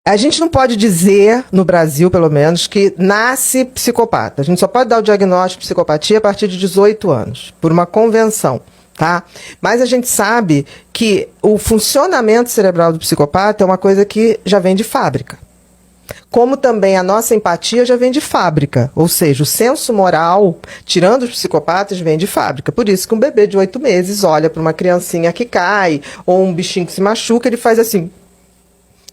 A gente não pode dizer, no Brasil pelo menos, que nasce psicopata. A gente só pode dar o diagnóstico de psicopatia a partir de 18 anos, por uma convenção, tá? Mas a gente sabe que o funcionamento cerebral do psicopata é uma coisa que já vem de fábrica. Como também a nossa empatia já vem de fábrica. Ou seja, o senso moral, tirando os psicopatas, vem de fábrica. Por isso que um bebê de 8 meses olha para uma criancinha que cai, ou um bichinho que se machuca, ele faz assim...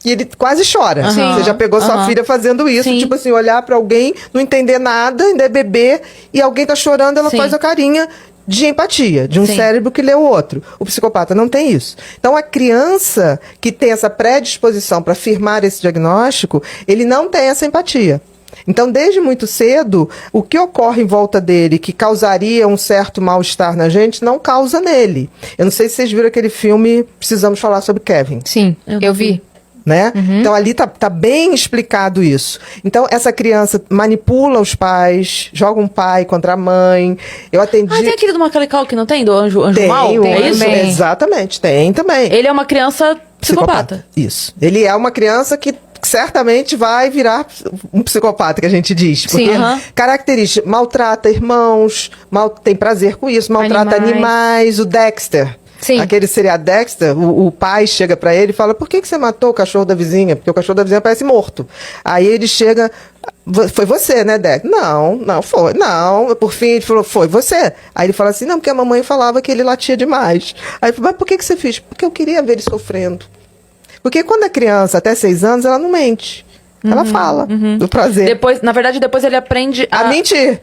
E ele quase chora. Você já pegou sua filha fazendo isso, Sim. tipo assim, olhar pra alguém, não entender nada, ainda é bebê, e alguém tá chorando, ela Sim. faz a carinha de empatia, de um Sim. cérebro que lê o outro. O psicopata não tem isso. Então, a criança que tem essa predisposição para firmar esse diagnóstico, ele não tem essa empatia. Então, desde muito cedo, o que ocorre em volta dele que causaria um certo mal-estar na gente, não causa nele. Eu não sei se vocês viram aquele filme Precisamos Falar sobre Kevin. Sim, eu vi. Né? Então ali tá bem explicado isso. Então essa criança manipula os pais, joga um pai contra a mãe. Eu atendi... Ah, tem aquele do Macaulay Culkin, não tem? Do Anjo Mal? Tem É isso? também. Exatamente, tem também. Ele é uma criança psicopata. Isso. Ele é uma criança que certamente vai virar um psicopata, que a gente diz. Porque Sim, característica, maltrata irmãos, tem prazer com isso, maltrata animais. O Dexter. Sim. Aquele seriado Dexter, o pai chega pra ele e fala: por que você matou o cachorro da vizinha? Porque o cachorro da vizinha parece morto. Aí ele chega: foi você, né, Dexter? Não foi. Não, por fim ele falou: foi você. Aí ele fala assim: não, porque a mamãe falava que ele latia demais. Aí ele falou: mas por que você fez? Porque eu queria ver ele sofrendo. Porque quando é criança, até 6 anos, ela não mente. Ela fala do prazer. Depois, na verdade, depois ele aprende A mentir.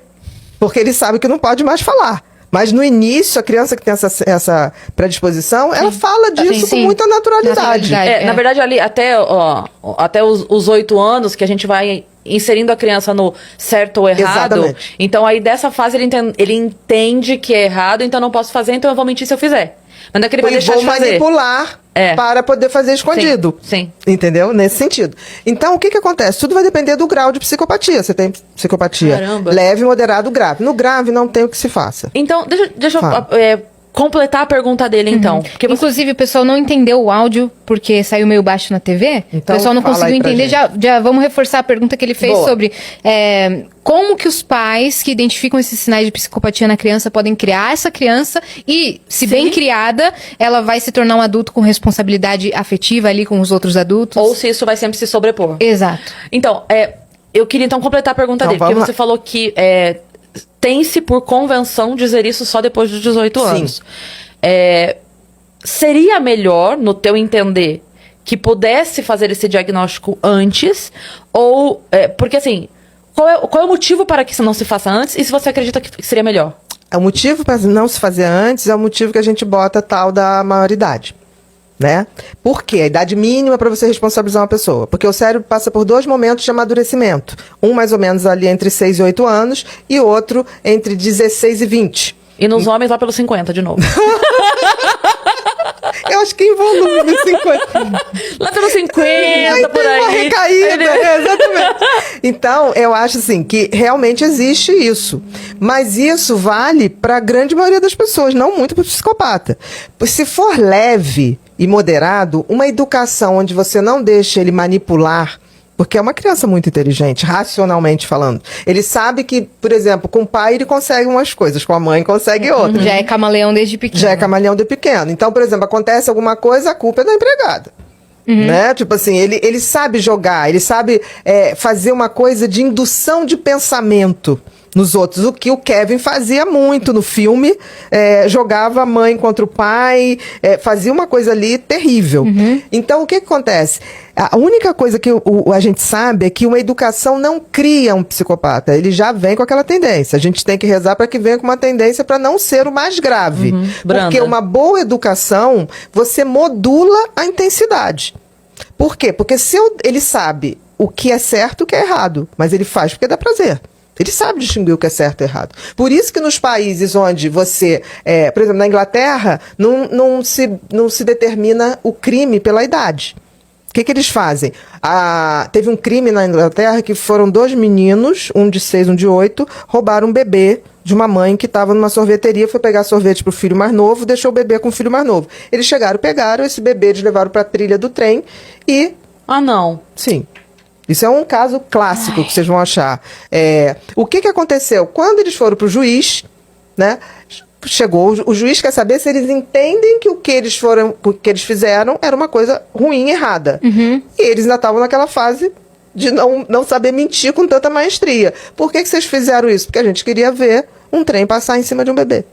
Porque ele sabe que não pode mais falar. Mas no início, a criança que tem essa predisposição, ela fala disso com muita naturalidade. Na verdade, ali, até os 8 anos, que a gente vai inserindo a criança no certo ou errado. Exatamente. Então, aí, dessa fase, ele entende que é errado, então eu não posso fazer, então eu vou mentir se eu fizer. Mas não é que ele vai deixar de fazer. Manipular para poder fazer escondido. Sim. Entendeu? Nesse sentido. Então, o que acontece? Tudo vai depender do grau de psicopatia. Você tem psicopatia leve, moderado, grave. No grave, não tem o que se faça. Então, deixa eu completar a pergunta dele, então. Porque Inclusive, o pessoal não entendeu o áudio, porque saiu meio baixo na TV. Então, o pessoal não fala conseguiu aí pra entender. gente. Já vamos reforçar a pergunta que ele fez Boa. sobre como que os pais que identificam esses sinais de psicopatia na criança podem criar essa criança e, se bem criada, ela vai se tornar um adulto com responsabilidade afetiva ali com os outros adultos. ou se isso vai sempre se sobrepor. Exato. Então, eu queria então completar a pergunta Então, dele, porque vamos você lá. falou que tem-se por convenção dizer isso só depois dos 18 Sim. anos. Seria melhor, no teu entender, que pudesse fazer esse diagnóstico antes? Ou, porque assim, qual é o motivo para que isso não se faça antes? E se você acredita que seria melhor? O motivo para não se fazer antes é o motivo que a gente bota tal da maioridade. Né? Por quê? A idade mínima para você responsabilizar uma pessoa. Porque o cérebro passa por 2 momentos de amadurecimento. Um mais ou menos ali entre 6 e 8 anos e outro entre 16 e 20. E nos homens lá pelos 50, de novo. Eu acho que em volume, 50. Lá pelos 50, Aí por tem uma aí. recaída, exatamente. Então, eu acho assim, que realmente existe isso. Mas isso vale para a grande maioria das pessoas, não muito para o psicopata. Se for leve e moderado, uma educação onde você não deixa ele manipular, porque é uma criança muito inteligente, racionalmente falando. Ele sabe que, por exemplo, com o pai ele consegue umas coisas, com a mãe consegue outras. Já é camaleão desde pequeno. Já é camaleão de pequeno. Então, por exemplo, acontece alguma coisa, a culpa é da empregada. Né? Tipo assim, ele sabe jogar, ele sabe fazer uma coisa de indução de pensamento nos outros. O que o Kevin fazia muito no filme, jogava a mãe contra o pai, fazia uma coisa ali terrível. Então, o que acontece? A única coisa que a gente sabe é que uma educação não cria um psicopata. Ele já vem com aquela tendência. A gente tem que rezar para que venha com uma tendência para não ser o mais grave. Porque uma boa educação, você modula a intensidade. Por quê? Porque se ele sabe o que é certo e o que é errado, mas ele faz porque dá prazer. Ele sabe distinguir o que é certo e errado. Por isso que nos países onde você, por exemplo, na Inglaterra, não se determina o crime pela idade. O que eles fazem? Teve um crime na Inglaterra que foram 2 meninos, um de 6, um de 8, roubaram um bebê de uma mãe que estava numa sorveteria, foi pegar sorvete para o filho mais novo, deixou o bebê com o filho mais novo. Eles chegaram, pegaram esse bebê, eles levaram para a trilha do trem e Ah, não. Sim. Isso é um caso clássico que vocês vão achar. O que aconteceu? Quando eles foram pro juiz, né? Chegou, o juiz quer saber se eles entendem que o que eles fizeram era uma coisa ruim, errada. E eles ainda estavam naquela fase de não saber mentir com tanta maestria. Por que vocês fizeram isso? Porque a gente queria ver um trem passar em cima de um bebê.